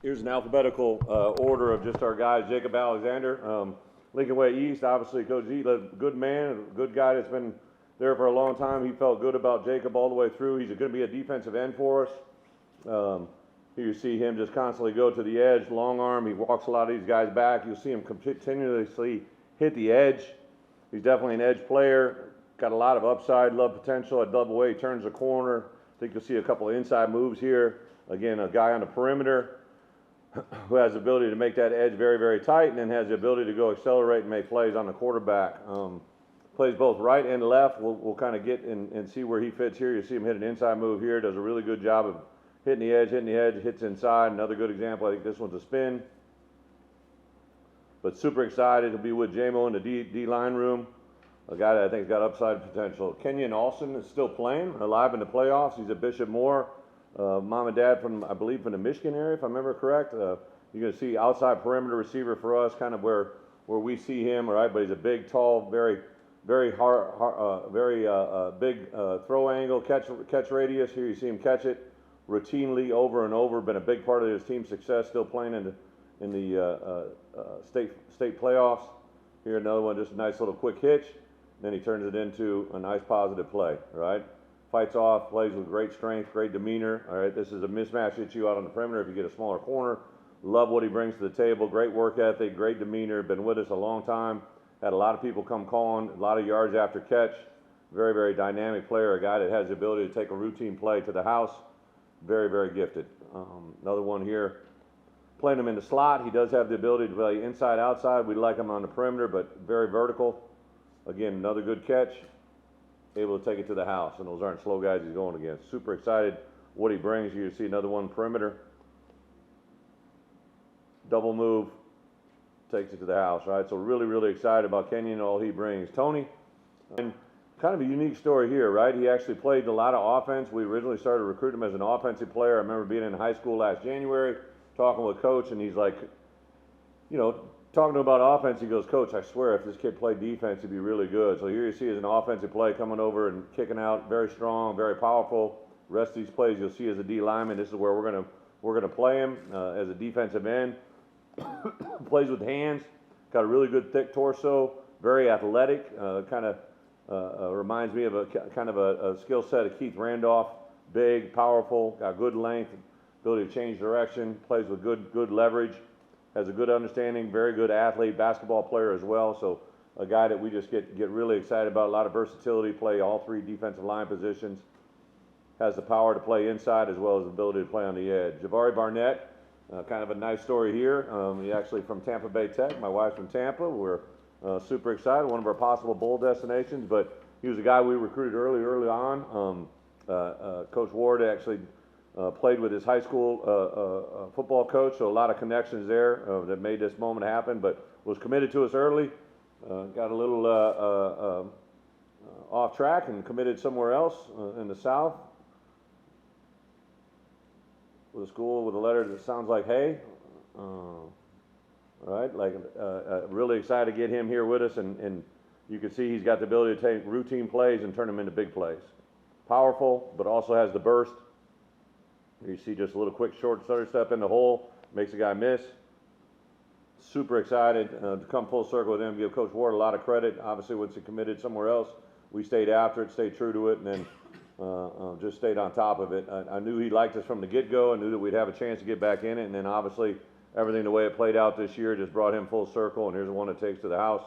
Here's an alphabetical order of just our guys. Jacob Alexander, Lincoln Way East, obviously Coach G, a good man, a good guy that's been there for a long time. He felt good about Jacob all the way through. He's going to be a defensive end for us. Here you see him just constantly go to the edge, long arm. He walks a lot of these guys back. You'll see him continuously hit the edge. He's definitely an edge player. Got a lot of upside, love potential at double A. He turns the corner. I think you'll see a couple of inside moves here. Again, a guy on the perimeter who has the ability to make that edge very, very tight, and then has the ability to go accelerate and make plays on the quarterback. Plays both right and left. We'll kind of get and see where he fits here. You see him hit an inside move here. Does a really good job of hitting the edge, hits inside. Another good example. I think this one's a spin. But super excited to be with JMO in the D-line room. A guy that I think has got upside potential. Kenyon Alston is still playing, alive in the playoffs. He's at Bishop Moore. Mom and dad from, I believe, from the Michigan area, if I remember correct. You're going to see outside perimeter receiver for us, kind of where we see him, all right? But he's a big, tall, very big throw angle, catch radius. Here you see him catch it routinely over and over. Been a big part of his team's success. Still playing in the state playoffs. Here another one, just a nice little quick hitch. Then he turns it into a nice positive play, all right? Fights off, plays with great strength, great demeanor. All right, this is a mismatch hit you out on the perimeter if you get a smaller corner. Love what he brings to the table. Great work ethic, great demeanor. Been with us a long time. Had a lot of people come calling, a lot of yards after catch. Very, very dynamic player, a guy that has the ability to take a routine play to the house. Very, very gifted. Another one here, playing him in the slot. He does have the ability to play inside, outside. We like him on the perimeter, but very vertical. Again, another good catch. Able to take it to the house, and those aren't slow guys he's going against. Super excited what he brings. You see another one, perimeter. Double move, takes it to the house, right? So really, really excited about Kenyon and all he brings. Tony, and kind of a unique story here, right? He actually played a lot of offense. We originally started recruiting him as an offensive player. I remember being in high school last January, talking with Coach, and he's like, you know, talking to him about offense, he goes, Coach, I swear if this kid played defense, he'd be really good. So here you see is an offensive play coming over and kicking out, very strong, very powerful. Rest of these plays you'll see as a D lineman. This is where we're gonna play him as a defensive end. Plays with hands, got a really good thick torso, very athletic. Kind of reminds me of a skill set of Keith Randolph. Big, powerful, got good length, ability to change direction. Plays with good leverage. Has a good understanding, very good athlete, basketball player as well. So a guy that we just get really excited about. A lot of versatility, play all three defensive line positions. Has the power to play inside as well as the ability to play on the edge. Jabari Barnett, kind of a nice story here. He's actually from Tampa Bay Tech. My wife's from Tampa. We're super excited. One of our possible bowl destinations. But he was a guy we recruited early on. Coach Ward actually played with his high school football coach, so a lot of connections there that made this moment happen, but was committed to us early, got a little off track and committed somewhere else in the South with a school with a letter that sounds like hey. Right, like really excited to get him here with us, and you can see he's got the ability to take routine plays and turn them into big plays. Powerful, but also has the burst. You see just a little quick short stutter step in the hole, makes a guy miss. Super excited to come full circle with him, give Coach Ward a lot of credit. Obviously, once he committed somewhere else, we stayed after it, stayed true to it, and then just stayed on top of it. I knew he liked us from the get-go. I knew that we'd have a chance to get back in it, and then obviously everything the way it played out this year just brought him full circle, and here's the one that takes to the house.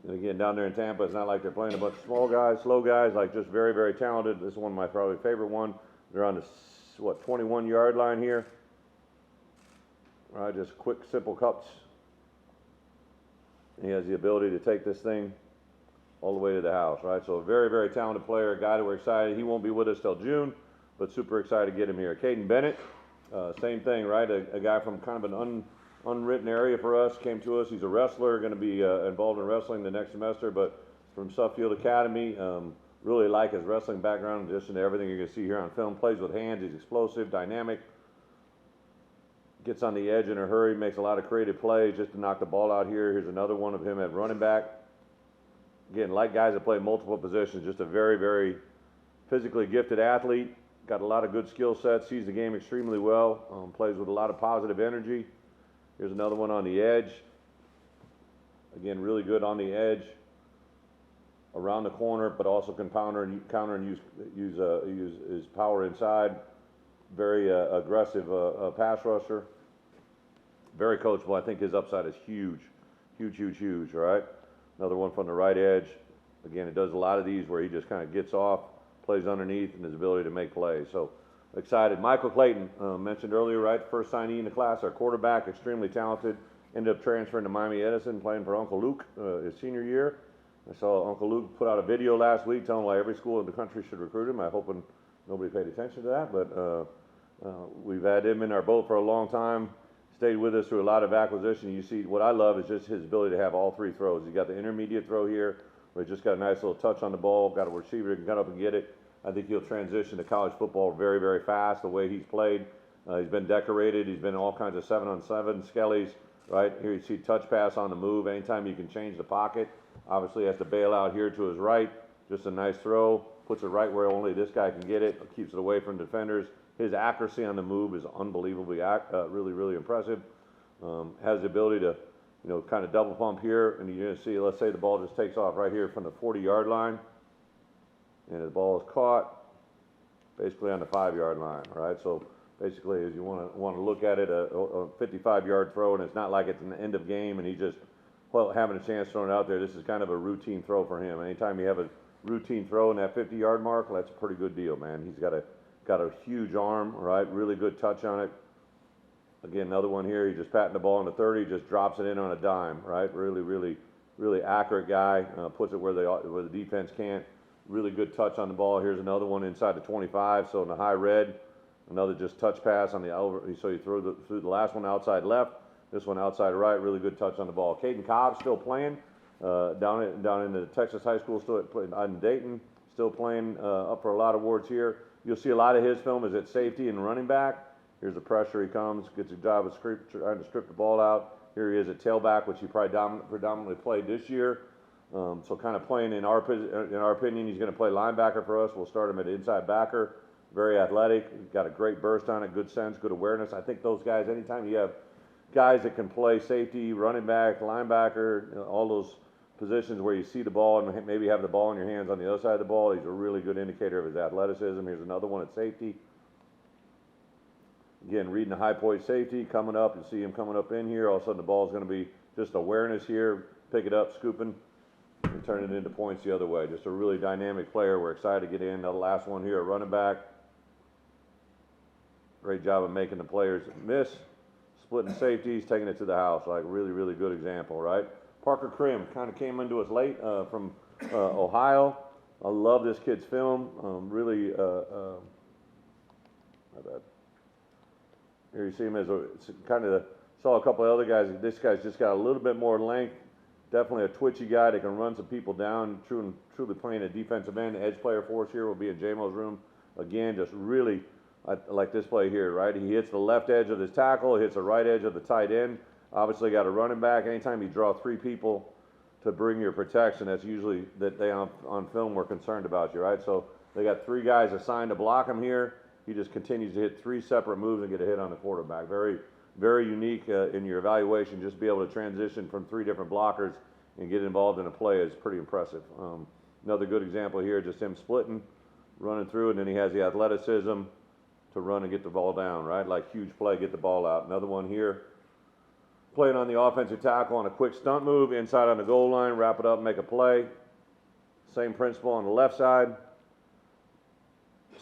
And again, down there in Tampa, it's not like they're playing a bunch of small guys, slow guys, like just very, very talented. This is one of my probably favorite one. They're on the 21-yard line here. All right, just quick, simple cuts. He has the ability to take this thing all the way to the house, right? So a very, very talented player, a guy that we're excited. He won't be with us till June, but super excited to get him here. Caden Bennett, same thing, right? A guy from kind of an unwritten area for us, came to us. He's a wrestler, going to be involved in wrestling the next semester, but from Suffield Academy. Really like his wrestling background, in addition to everything you're going to see here on film. Plays with hands, he's explosive, dynamic, gets on the edge in a hurry, makes a lot of creative plays just to knock the ball out here. Here's another one of him at running back. Again, like guys that play multiple positions, just a very, very physically gifted athlete. got a lot of good skill sets, sees the game extremely well, plays with a lot of positive energy. Here's another one on the edge. Again, really good on the edge, around the corner, but also can counter and use his power inside. Very aggressive pass rusher. Very coachable. I think his upside is huge, huge. All right. Another one from the right edge. Again, it does a lot of these where he just kind of gets off, plays underneath, and his ability to make plays. So excited. Michael Clayton, mentioned earlier, right? First signee in the class, our quarterback, extremely talented. Ended up transferring to Miami Edison, playing for Uncle Luke his senior year. I saw Uncle Luke put out a video last week telling why every school in the country should recruit him. I hope nobody paid attention to that, but we've had him in our boat for a long time. Stayed with us through a lot of acquisition. You see, what I love is just his ability to have all three throws. He's got the intermediate throw here, where he just got a nice little touch on the ball, got a receiver who can cut up and get it. I think he'll transition to college football very, very fast, the way he's played. He's been decorated. He's been in all kinds of 7-on-7 skellies, right? Here you see touch pass on the move. Anytime you can change the pocket. Obviously has to bail out here to his right. Just a nice throw. Puts it right where only this guy can get it. Keeps it away from defenders. His accuracy on the move is unbelievably, really impressive. Has the ability to, kind of double pump here, and you're going to see, let's say the ball just takes off right here from the 40-yard line, and the ball is caught basically on the 5-yard line, right? So basically, as you want to look at it, a 55-yard throw, and it's not like it's an end of game, and he just having a chance throwing it out there. This is kind of a routine throw for him. Anytime you have a routine throw in that 50-yard mark, that's a pretty good deal, man. He's got a huge arm, right? Really good touch on it. Again, another one here. He just patting the ball on the 30, just drops it in on a dime, right? Really accurate guy. Puts it where the defense can't. Really good touch on the ball. Here's another one inside the 25. So in the high red, another just touch pass on the over. So you threw the last one outside left. This one outside right. Really good touch on the ball. Caden Cobb still playing down in the Texas high school. Still playing in Dayton. Still playing up for a lot of awards here. You'll see a lot of his film is at safety and running back. Here's the pressure. He comes, gets a job of trying to strip the ball out. Here he is at tailback, which he probably predominantly played this year. So kind of playing, in our opinion, he's going to play linebacker for us. We'll start him at inside backer. Very athletic. Got a great burst on it, good sense, good awareness. I think those guys, anytime you have guys that can play safety, running back, linebacker, all those positions where you see the ball and maybe have the ball in your hands on the other side of the ball, he's a really good indicator of his athleticism. Here's another one at safety. Again, reading the high point safety, coming up, you see him coming up in here. All of a sudden the ball is going to be just awareness here, pick it up, scooping, and turn it into points the other way. Just a really dynamic player. We're excited to get in. The last one here, a running back. Great job of making the players miss, splitting safeties, taking it to the house. Like really good example, right? Parker Krim kind of came into us late from Ohio. I love this kid's film. My bad. Here you see him as saw a couple of other guys. This guy's just got a little bit more length. Definitely a twitchy guy that can run some people down. Truly playing a defensive end. Edge player for us here will be in J-Mo's room. Again, just really like this play here, right? He hits the left edge of his tackle, hits the right edge of the tight end. Obviously got a running back. Anytime you draw three people to bring your protection, that's usually that they on film were concerned about you, right? So they got three guys assigned to block him here. He just continues to hit three separate moves and get a hit on the quarterback. Very unique in your evaluation. Just be able to transition from three different blockers and get involved in a play is pretty impressive. Another good example here, just him splitting, running through, and then he has the athleticism to run and get the ball down, right? Like huge play, get the ball out. Another one here, playing on the offensive tackle on a quick stunt move, inside on the goal line, wrap it up, make a play. Same principle on the left side.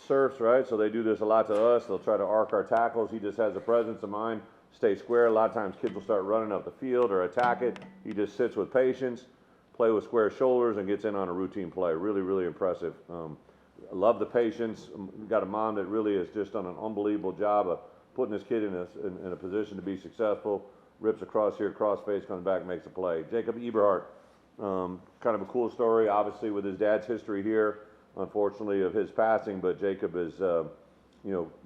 Surfs, right? So they do this a lot to us. They'll try to arc our tackles. He just has a presence of mind, stay square. A lot of times kids will start running up the field or attack it. He just sits with patience, play with square shoulders, and gets in on a routine play. Really impressive. I love the patience. Got a mom that really has just done an unbelievable job of putting this kid in a position to be successful. Rips across here, cross face, comes back, makes a play. Jacob Eberhardt, kind of a cool story, obviously with his dad's history here, unfortunately, of his passing, but Jacob is,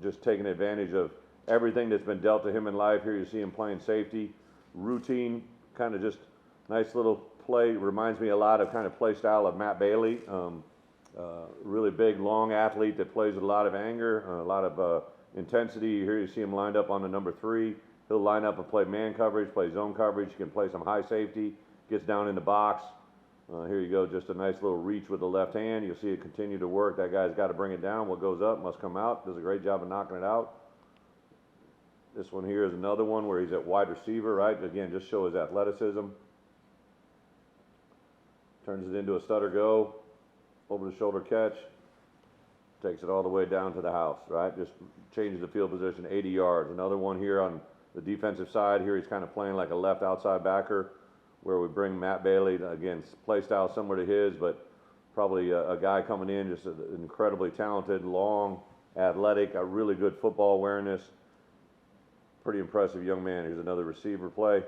just taking advantage of everything that's been dealt to him in life. Here you see him playing safety, routine, kind of just nice little play. Reminds me a lot of kind of play style of Matt Bailey. Really big, long athlete that plays with a lot of anger, a lot of intensity. Here you see him lined up on the number 3. He'll line up and play man coverage, play zone coverage. He can play some high safety, gets down in the box. Here you go, just a nice little reach with the left hand. You'll see it continue to work. That guy's got to bring it down. What goes up must come out. Does a great job of knocking it out. This one here is another one where he's at wide receiver, right? Again, just show his athleticism. Turns it into a stutter go, over the shoulder catch. Takes it all the way down to the house, right? Just changes the field position 80 yards. Another one here on the defensive side. Here he's kind of playing like a left outside backer, where we bring Matt Bailey, again, play style similar to his, but probably a guy coming in, just incredibly talented, long, athletic, a really good football awareness. Pretty impressive young man. Here's another receiver play.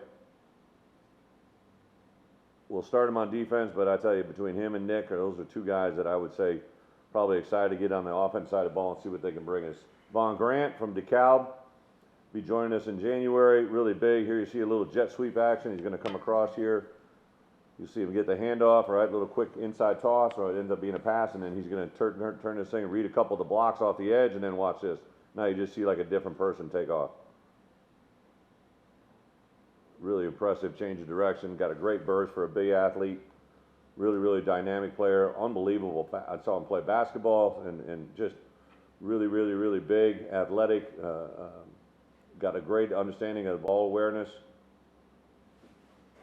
We'll start him on defense, but I tell you, between him and Nick, those are two guys that I would say probably excited to get on the offense side of the ball and see what they can bring us. Von Grant from DeKalb be joining us in January. Really big. Here you see a little jet sweep action. He's going to come across here. You see him get the handoff, right? Little quick inside toss, or it ends up being a pass, and then he's going to turn this thing, read a couple of the blocks off the edge, and then watch this. Now you just see like a different person take off. Really impressive change of direction. Got a great burst for a big athlete. Really, really dynamic player. Unbelievable. I saw him play basketball and just really, really, really big, athletic. Got a great understanding of ball awareness.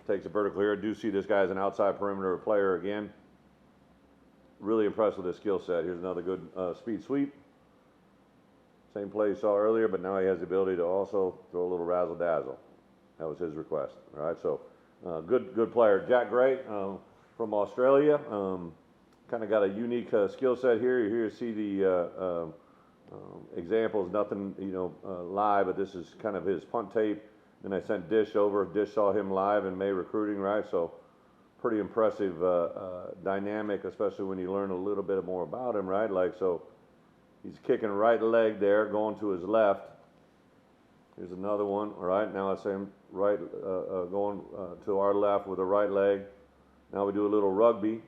Takes it vertical here. Do see this guy as an outside perimeter player again. Really impressed with his skill set. Here's another good speed sweep. Same play you saw earlier, but now he has the ability to also throw a little razzle dazzle. That was his request. All right, so good player. Jack Gray from Australia. Kind of got a unique skill set here. You're here to see the examples. Nothing, live, but this is kind of his punt tape. Then I sent Dish over. Dish saw him live in May recruiting, right? So pretty impressive dynamic, especially when you learn a little bit more about him, right? Like, so he's kicking right leg there, going to his left. Here's another one. All right, now I say him right, going to our left with the right leg. Now we do a little rugby.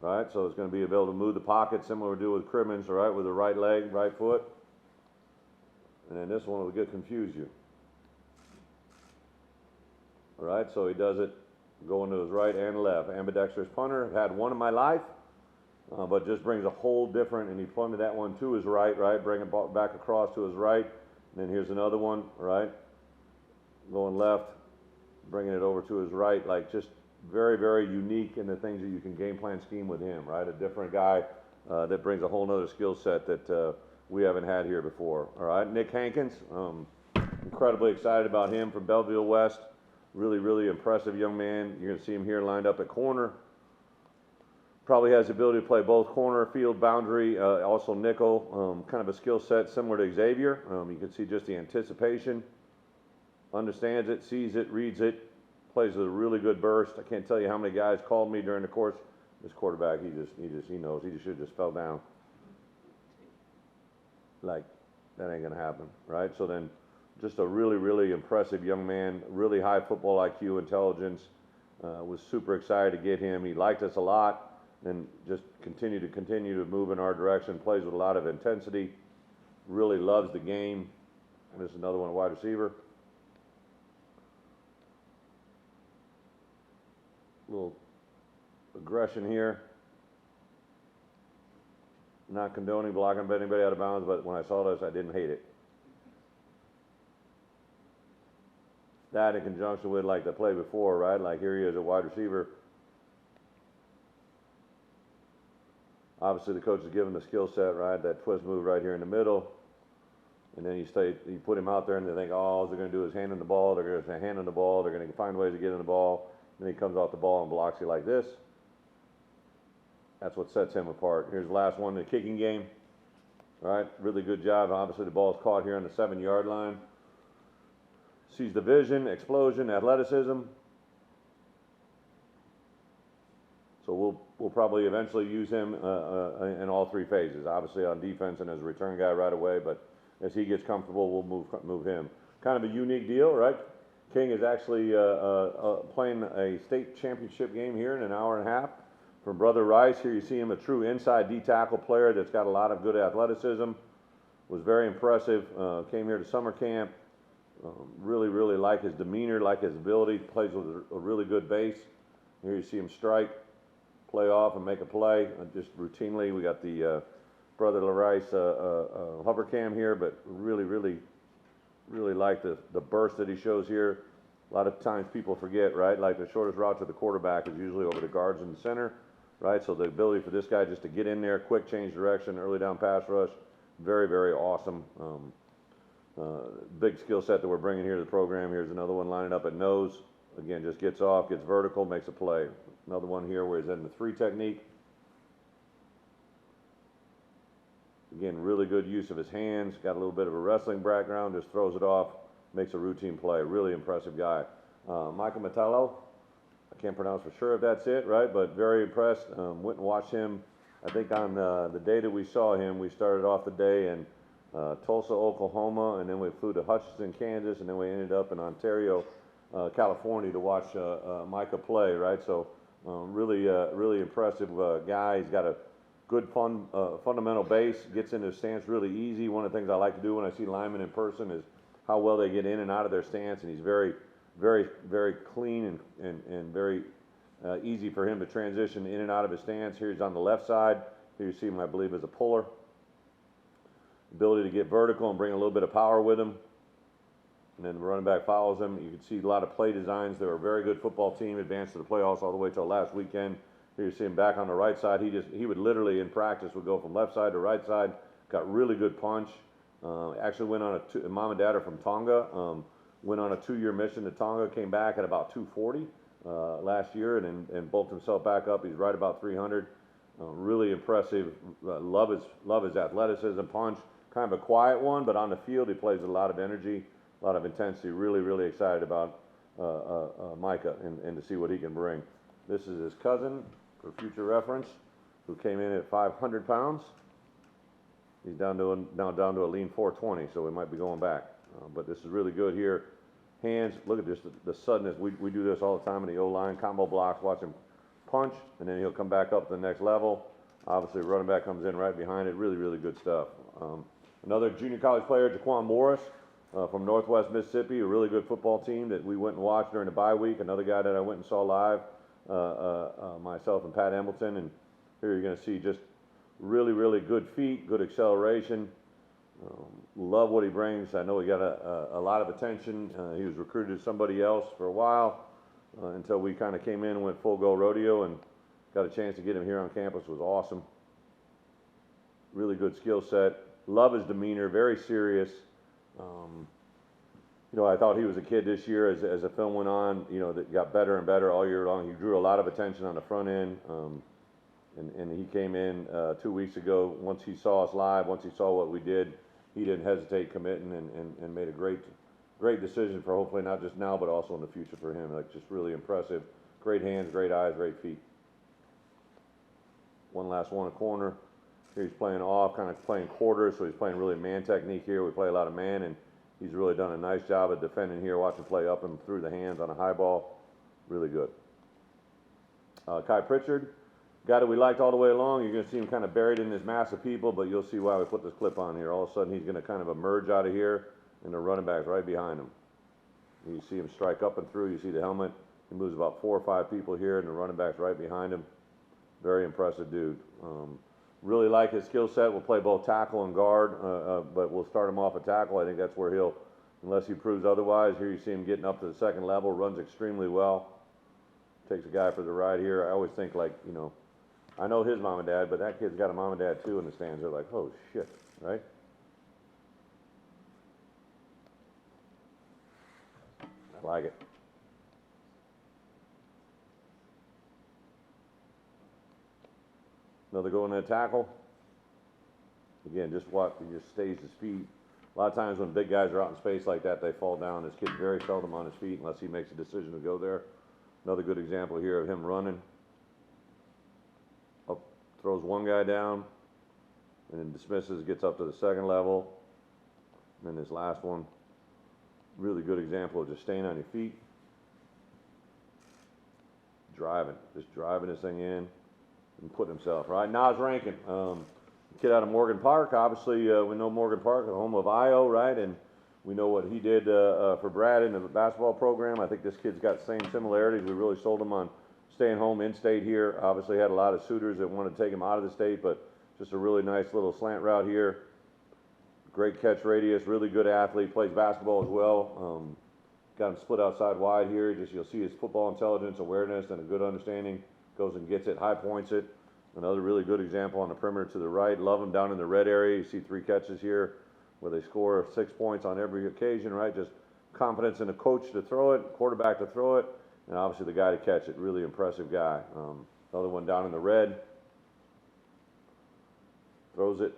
Right, so it's going to be able to move the pocket, similar to do with Crimmins, all right, with the right leg, right foot. And then this one will get confuse you. All right, so he does it going to his right and left. Ambidextrous punter. I've had one in my life, but just brings a whole different, and he punted that one to his right, bring it back across to his right. And then here's another one, right, going left, bringing it over to his right, like just very, very unique in the things that you can game plan scheme with him, right? A different guy that brings a whole nother skill set that we haven't had here before. All right, Nick Hankins, incredibly excited about him from Belleville West. Really, really impressive young man. You're going to see him here lined up at corner. Probably has the ability to play both corner, field, boundary, also nickel. Kind of a skill set similar to Xavier. You can see just the anticipation. Understands it, sees it, reads it. Plays with a really good burst. I can't tell you how many guys called me during the course. This quarterback, he knows. He should have just fell down. Like, that ain't gonna happen, right? So then, just a really, really impressive young man. Really high football IQ, intelligence. Was super excited to get him. He liked us a lot, and just continue to move in our direction. Plays with a lot of intensity. Really loves the game. And this is another one, wide receiver. Little aggression here. Not condoning blocking anybody out of bounds, but when I saw this, I didn't hate it. That in conjunction with like the play before, right? Like here he is, a wide receiver. Obviously the coach is giving the skill set, right? That twist move right here in the middle. And then you put him out there and they think, oh, all they're going to do is hand him the ball. They're going to hand him the ball. They're going to find ways to get in the ball. Then he comes off the ball and blocks you like this. That's what sets him apart. Here's the last one, the kicking game. All right, really good job. Obviously the ball's caught here on the 7-yard line. Sees the vision, explosion, athleticism. So we'll probably eventually use him in all 3 phases. Obviously on defense and as a return guy right away, but as he gets comfortable, we'll move him. Kind of a unique deal, right? King is actually playing a state championship game here in an hour and a half. From Brother Rice, here you see him, a true inside D-tackle player that's got a lot of good athleticism. Was very impressive. Came here to summer camp. Really like his demeanor, like his ability. Plays with a really good base. Here you see him strike, play off, and make a play. Just routinely, we got the Brother Rice hover cam here, but really like the burst that he shows here. A lot of times people forget, right? Like the shortest route to the quarterback is usually over the guards in the center, right? So the ability for this guy just to get in there, quick change direction, early down pass rush, very awesome. Big skill set that we're bringing here to the program. Here's another one lining up at nose. Again, just gets off, gets vertical, makes a play. Another one here where he's in the 3 technique. Again, really good use of his hands. Got a little bit of a wrestling background, just throws it off, makes a routine play. Really impressive guy. Michael Metallo, I can't pronounce for sure if that's it, right? But very impressed. Went and watched him. I think on the day that we saw him, we started off the day in Tulsa, Oklahoma, and then we flew to Hutchinson, Kansas, and then we ended up in Ontario, California to watch Micah play, right? So really impressive guy. He's got a good fundamental base, gets into his stance really easy. One of the things I like to do when I see linemen in person is how well they get in and out of their stance, and he's very clean and very easy for him to transition in and out of his stance. Here he's on the left side. Here you see him, I believe, as a puller. Ability to get vertical and bring a little bit of power with him. And then the running back follows him. You can see a lot of play designs. They're a very good football team, advanced to the playoffs all the way till last weekend. Here you see him back on the right side. He would literally in practice would go from left side to right side. Got really good punch. Actually went on mom and dad are from Tonga. Went on a 2-year mission to Tonga. Came back at about 240 last year and bulked himself back up. He's right about 300. Really impressive. Love his athleticism, punch. Kind of a quiet one, but on the field he plays with a lot of energy, a lot of intensity. Really excited about Micah and to see what he can bring. This is his cousin, for future reference, who came in at 500 pounds. He's now down to a lean 420, so we might be going back. But this is really good here. Hands, look at this, the suddenness. We do this all the time in the O-line, combo blocks, watch him punch, and then he'll come back up to the next level. Obviously, running back comes in right behind it. Really good stuff. Another junior college player, Jaquan Morris, from Northwest Mississippi, a really good football team that we went and watched during the bye week. Another guy that I went and saw live, myself and Pat Embleton. And here you're going to see just really good feet, good acceleration. Love what he brings. I know he got a lot of attention. He was recruited to somebody else for a while until we kind of came in and went full go rodeo and got a chance to get him here on campus. Was awesome. Really good skill set. Love his demeanor, very serious. You know, I thought he was a kid this year as the film went on, you know, that got better and better all year long. He drew a lot of attention on the front end. And he came in 2 weeks ago. Once he saw us live, once he saw what we did, he didn't hesitate committing and made a great decision for hopefully not just now, but also in the future for him. Like, just really impressive. Great hands, great eyes, great feet. One last one, a corner. Here he's playing off, kind of playing quarters, so he's playing really man technique here. We play a lot of man, and he's really done a nice job of defending here. Watch him play up and through the hands on a high ball. Really good. Kai Pritchard, guy that we liked all the way along. You're going to see him kind of buried in this mass of people, but you'll see why we put this clip on here. All of a sudden, he's going to kind of emerge out of here, and the running back's right behind him. You see him strike up and through. You see the helmet. He moves about 4 or 5 people here, and the running back's right behind him. Very impressive dude. Really like his skill set. We'll play both tackle and guard, but we'll start him off at tackle. I think that's where he'll, unless he proves otherwise. Here you see him getting up to the second level, runs extremely well. Takes a guy for the ride here. I always think, like, you know, I know his mom and dad, but that kid's got a mom and dad too in the stands. They're like, oh shit, right? I like it. Another go in that tackle. Again, just watch, he just stays his feet. A lot of times when big guys are out in space like that, they fall down. This kid's very seldom on his feet unless he makes a decision to go there. Another good example here of him running. Up, throws one guy down, and then dismisses, gets up to the second level. And then this last one, really good example of just staying on your feet. Just driving this thing in. and put himself, right? Nas Rankin, kid out of Morgan Park. Obviously, we know Morgan Park, the home of Io, right? And we know what he did for Brad in the basketball program. I think this kid's got the same similarities. We really sold him on staying home in-state here. Obviously had a lot of suitors that wanted to take him out of the state, but just a really nice little slant route here. Great catch radius, really good athlete, plays basketball as well. Got him split outside wide here. Just you'll see his football intelligence, awareness, and a good understanding. Goes and gets it, high points it. Another really good example on the perimeter to the right. Love him down in the red area. You see 3 catches here where they score 6 points on every occasion, right? Just confidence in the coach to throw it, quarterback to throw it, and obviously the guy to catch it. Really impressive guy. Another one down in the red. Throws it.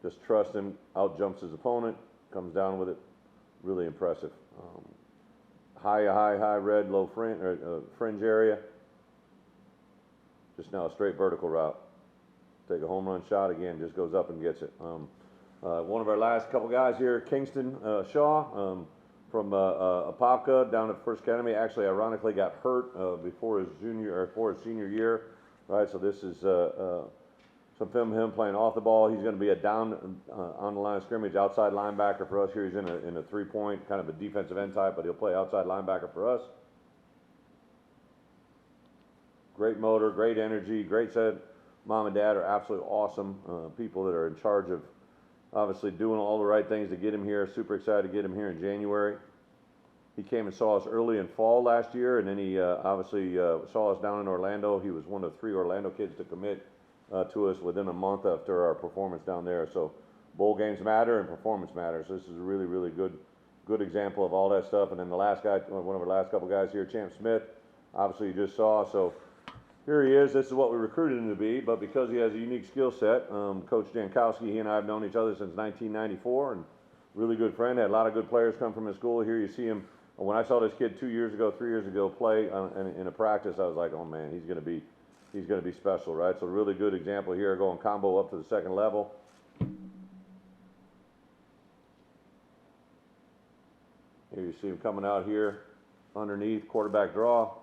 Just trust him. Out jumps his opponent. Comes down with it. Really impressive. High red, low fringe area. Just now a straight vertical route. Take a home run shot again. Just goes up and gets it. One of our last couple guys here, Kingston Shaw, from Apopka down at First Academy. Actually, ironically, got hurt before his senior year, right? So this is some film of him playing off the ball. He's going to be a down on the line of scrimmage outside linebacker for us here. He's in a 3-point kind of a defensive end type, but he'll play outside linebacker for us. Great motor, great energy, great set. Mom and dad are absolutely awesome people that are in charge of obviously doing all the right things to get him here. Super excited to get him here in January. He came and saw us early in fall last year, and then he obviously saw us down in Orlando. He was one of 3 Orlando kids to commit to us within a month after our performance down there. So bowl games matter and performance matters. So this is a really, really good example of all that stuff. And then the last guy, one of our last couple guys here, Champ Smith, obviously you just saw. So here he is. This is what we recruited him to be, but because he has a unique skill set, Coach Jankowski, he and I have known each other since 1994, and really good friend. Had a lot of good players come from his school. Here you see him. When I saw this kid 2 years ago, 3 years ago play in a practice, I was like, oh man, he's going to be special, right? So really good example here, going combo up to the second level. Here you see him coming out here underneath, quarterback draw.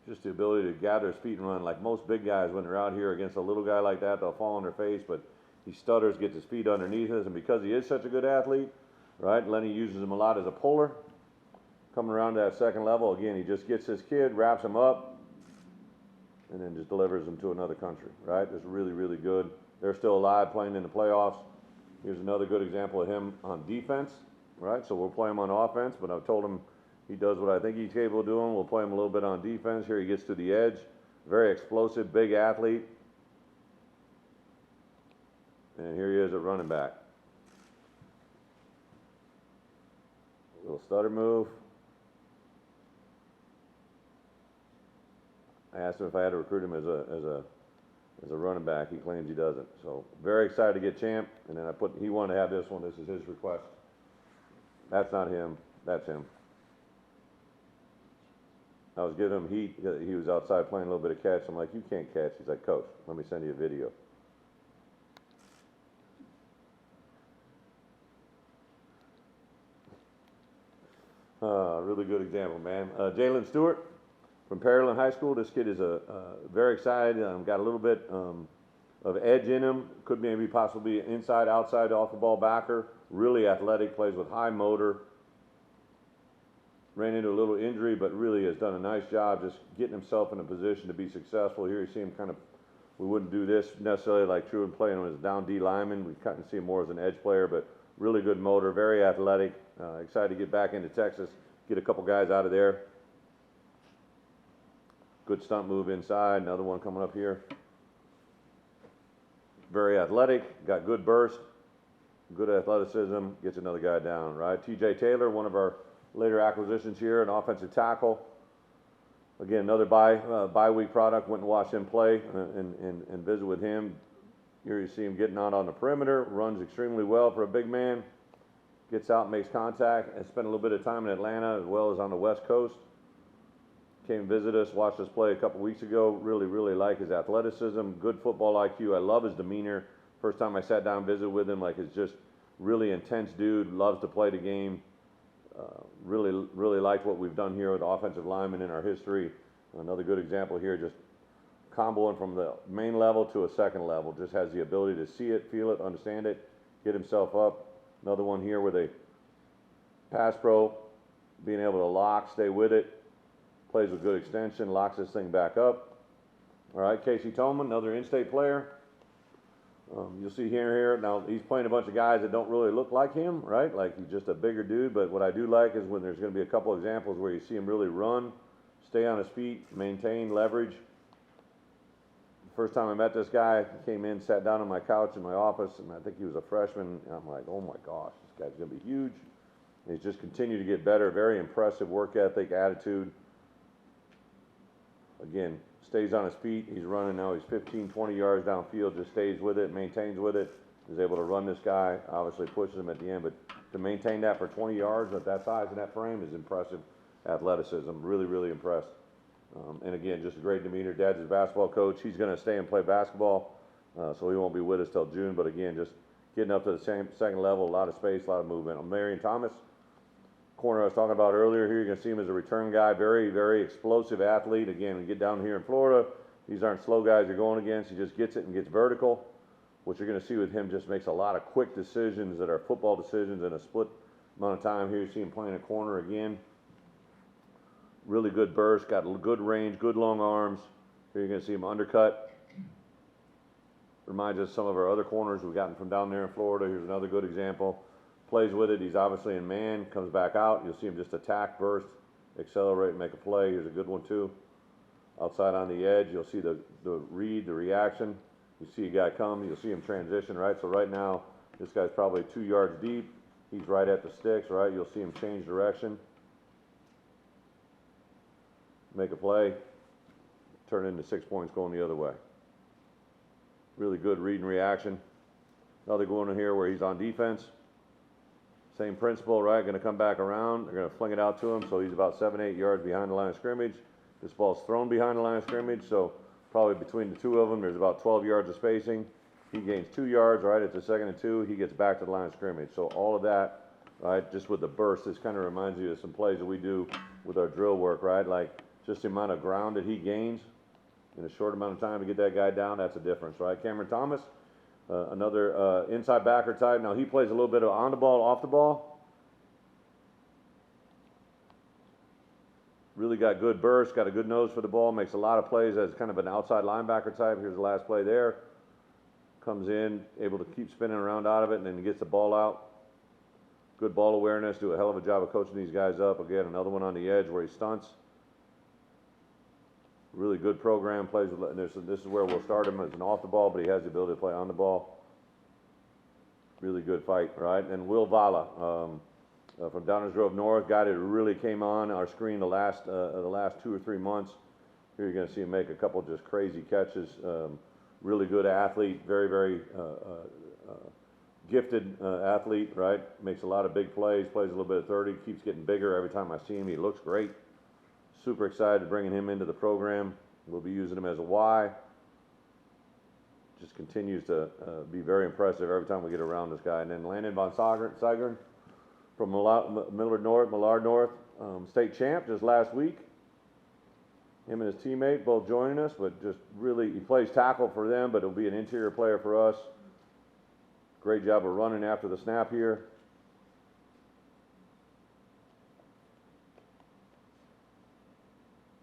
Just the ability to gather his feet and run. Like most big guys, when they're out here against a little guy like that, they'll fall on their face, but he stutters, gets his feet underneath us, and because he is such a good athlete, right, Lenny uses him a lot as a puller. Coming around to that second level, again, he just gets his kid, wraps him up, and then just delivers him to another country, right? It's really, really good. They're still alive playing in the playoffs. Here's another good example of him on defense, right? So we'll play him on offense, but I've told him he does what I think he's capable of doing. We'll play him a little bit on defense. Here he gets to the edge. Very explosive, big athlete. And here he is at running back. A little stutter move. I asked him if I had to recruit him as a running back. He claims he doesn't. So very excited to get Champ. And then he wanted to have this one. This is his request. That's not him. That's him. I was giving him heat. He was outside playing a little bit of catch. I'm like, you can't catch. He's like, Coach, let me send you a video. Really good example, man. Jalen Stewart from Pearland High School. This kid is very excited. Got a little bit of edge in him. Could maybe possibly inside, outside, off the ball backer. Really athletic, plays with high motor. Ran into a little injury, but really has done a nice job just getting himself in a position to be successful. Here you see him kind of, we wouldn't do this necessarily like Truman playing him as a down D lineman. We kind of see him more as an edge player, but really good motor, very athletic. Excited to get back into Texas, get a couple guys out of there. Good stunt move inside, another one coming up here. Very athletic, got good burst, good athleticism, gets another guy down, right? TJ Taylor, one of our later acquisitions here, an offensive tackle. Again, another bye week product. Went and watched him play and visit with him. Here you see him getting out on the perimeter. Runs extremely well for a big man. Gets out, makes contact, and spent a little bit of time in Atlanta as well as on the West Coast. Came visit us, watched us play a couple weeks ago. Really, really like his athleticism, good football IQ. I love his demeanor. First time I sat down and visited with him, like he's just really intense dude. Loves to play the game. Really liked what we've done here with offensive linemen in our history. Another good example here, just comboing from the main level to a second level. Just has the ability to see it, feel it, understand it, get himself up. Another one here with a pass pro, being able to lock, stay with it, plays with good extension, locks this thing back up. All right, Casey Tolman, another in-state player. You'll see here. Now, he's playing a bunch of guys that don't really look like him, right? Like, he's just a bigger dude. But what I do like is when there's going to be a couple examples where you see him really run, stay on his feet, maintain leverage. First time I met this guy, he came in, sat down on my couch in my office, and I think he was a freshman. And I'm like, oh my gosh, this guy's going to be huge. And he's just continued to get better. Very impressive work ethic, attitude. Again, stays on his feet. He's running now. He's 15, 20 yards downfield, just stays with it, maintains with it. Is able to run this guy, obviously pushes him at the end, but to maintain that for 20 yards at that size and that frame is impressive athleticism. Really, really impressed. And again, just a great demeanor. Dad's his basketball coach. He's going to stay and play basketball, so he won't be with us till June. But again, just getting up to the second level, a lot of space, a lot of movement. Marion Thomas, corner I was talking about earlier here, you're going to see him as a return guy. Very, very explosive athlete. Again, when you get down here in Florida, these aren't slow guys you're going against. He just gets it and gets vertical. What you're going to see with him just makes a lot of quick decisions that are football decisions in a split amount of time. Here you see him playing a corner again. Really good burst, got good range, good long arms. Here you're going to see him undercut. Reminds us of some of our other corners we've gotten from down there in Florida. Here's another good example. Plays with it. He's obviously in man, comes back out. You'll see him just attack, burst, accelerate, and make a play. Here's a good one too. Outside on the edge, you'll see the read, the reaction. You see a guy come, you'll see him transition, right? So right now, this guy's probably 2 yards deep. He's right at the sticks, right? You'll see him change direction. Make a play, turn into 6 points going the other way. Really good read and reaction. Another one here where he's on defense. Same principle, right? Going to come back around. They're going to fling it out to him, so he's about 7, 8 yards behind the line of scrimmage. This ball's thrown behind the line of scrimmage, so probably between the two of them, there's about 12 yards of spacing. He gains 2 yards, right? It's a 2nd and 2. He gets back to the line of scrimmage. So all of that, right, just with the burst, this kind of reminds you of some plays that we do with our drill work, right? Like just the amount of ground that he gains in a short amount of time to get that guy down, that's a difference, right? Cameron Thomas, another inside backer type. Now he plays a little bit of on the ball, off the ball. Really got good burst, got a good nose for the ball, makes a lot of plays as kind of an outside linebacker type. Here's the last play there. Comes in, able to keep spinning around out of it, and then he gets the ball out. Good ball awareness, do a hell of a job of coaching these guys up. Again, another one on the edge where he stunts. Really good program, plays with, this is where we'll start him as an off the ball, but he has the ability to play on the ball. Really good fight, right? And Will Vala, from Downers Grove North, guy that really came on our screen the last 2 or 3 months. Here you're going to see him make a couple just crazy catches. Really good athlete, very, very gifted athlete, right? Makes a lot of big plays, plays a little bit of 30, keeps getting bigger every time I see him. He looks great. Super excited bringing him into the program. We'll be using him as a Y. Just continues to be very impressive every time we get around this guy. And then Landon Von Seigern from Millard North, state champ just last week. Him and his teammate both joining us, but just really, he plays tackle for them, but he'll be an interior player for us. Great job of running after the snap here.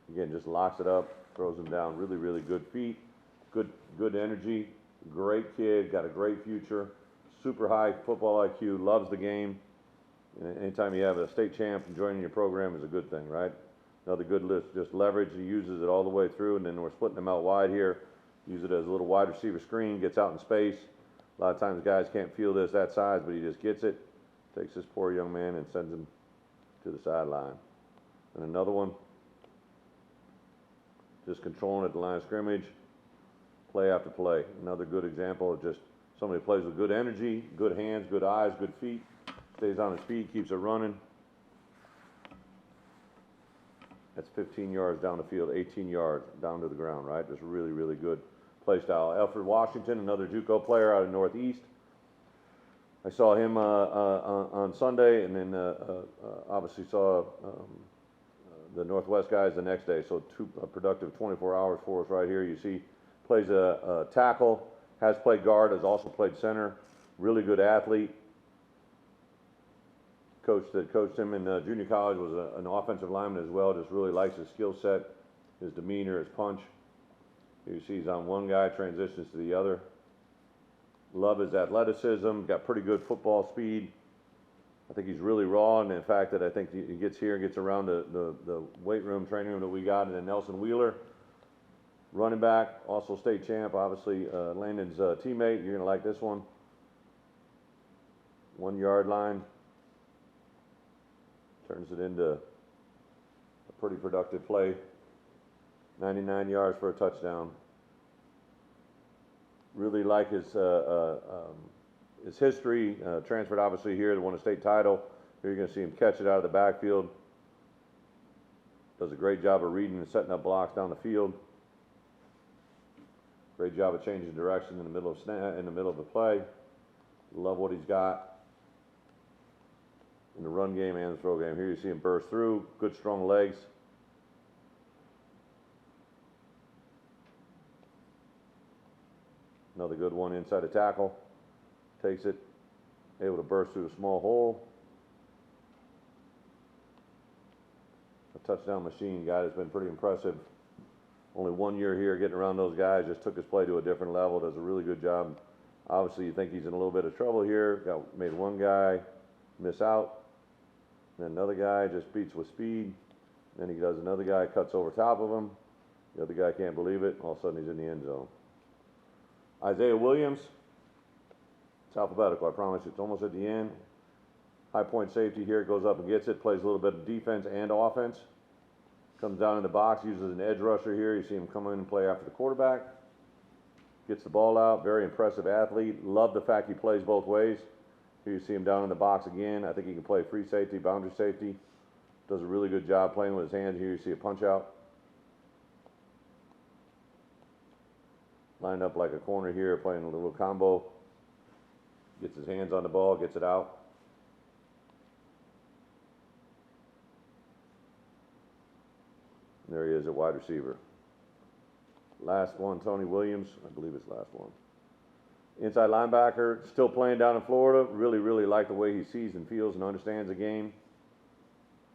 Again, just locks it up, throws him down. Really, really good feet, good energy, great kid, got a great future, super high football IQ, loves the game. And anytime you have a state champ joining your program is a good thing, right? Another good list, just leverage. He uses it all the way through, and then we're splitting him out wide here. Use it as a little wide receiver screen, gets out in space. A lot of times guys can't feel this that size, but he just gets it, takes this poor young man and sends him to the sideline. And another one, just controlling at the line of scrimmage, play after play. Another good example of just somebody who plays with good energy, good hands, good eyes, good feet, stays on his feet, keeps it running. That's 15 yards down the field, 18 yards down to the ground, right? Just really, really good play style. Alfred Washington, another JUCO player out of Northeast. I saw him on Sunday, and then obviously saw the Northwest guys the next day. So a productive 24 hours for us right here. You see, plays a tackle, has played guard, has also played center. Really good athlete. Coach that coached him in junior college was an offensive lineman as well. Just really likes his skill set, his demeanor, his punch. You see he's on one guy, transitions to the other. Love his athleticism, got pretty good football speed. I think he's really raw, and the fact that I think he gets here and gets around the weight room, training room that we got, and then Nelson Wheeler, running back, also state champ, obviously Landon's teammate. You're going to like this one. 1 yard line. Turns it into a pretty productive play. 99 yards for a touchdown. Really like his history. Transferred obviously here to win a state title. Here you're going to see him catch it out of the backfield. Does a great job of reading and setting up blocks down the field. Great job of changing direction in the middle of the play. Love what he's got in the run game and the throw game. Here you see him burst through. Good strong legs. Another good one inside the tackle. Takes it, able to burst through a small hole. A touchdown machine guy that's been pretty impressive. Only 1 year here getting around those guys, just took his play to a different level, does a really good job. Obviously you think he's in a little bit of trouble here. Made one guy miss out. Then another guy just beats with speed. Then he does another guy, cuts over top of him. The other guy can't believe it. All of a sudden he's in the end zone. Isaiah Williams. It's alphabetical, I promise you. It's almost at the end. High point safety here, goes up and gets it, plays a little bit of defense and offense. Comes down in the box, uses an edge rusher here. You see him come in and play after the quarterback. Gets the ball out, very impressive athlete. Love the fact he plays both ways. Here you see him down in the box again. I think he can play free safety, boundary safety. Does a really good job playing with his hands. Here you see a punch out. Lined up like a corner here, playing a little combo. Gets his hands on the ball, gets it out. And there he is at wide receiver. Last one, Tony Williams. I believe it's last one. Inside linebacker, still playing down in Florida. Really, really like the way he sees and feels and understands the game.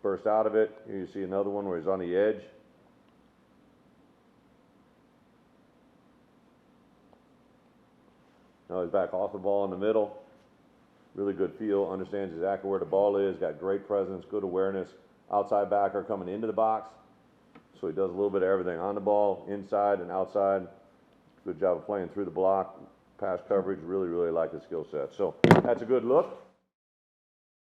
Burst out of it. Here you see another one where he's on the edge. Now he's back off the ball in the middle. Really good feel, understands exactly where the ball is, got great presence, good awareness. Outside backer coming into the box. So he does a little bit of everything on the ball, inside and outside. Good job of playing through the block, pass coverage. Really, really like his skill set. So that's a good look.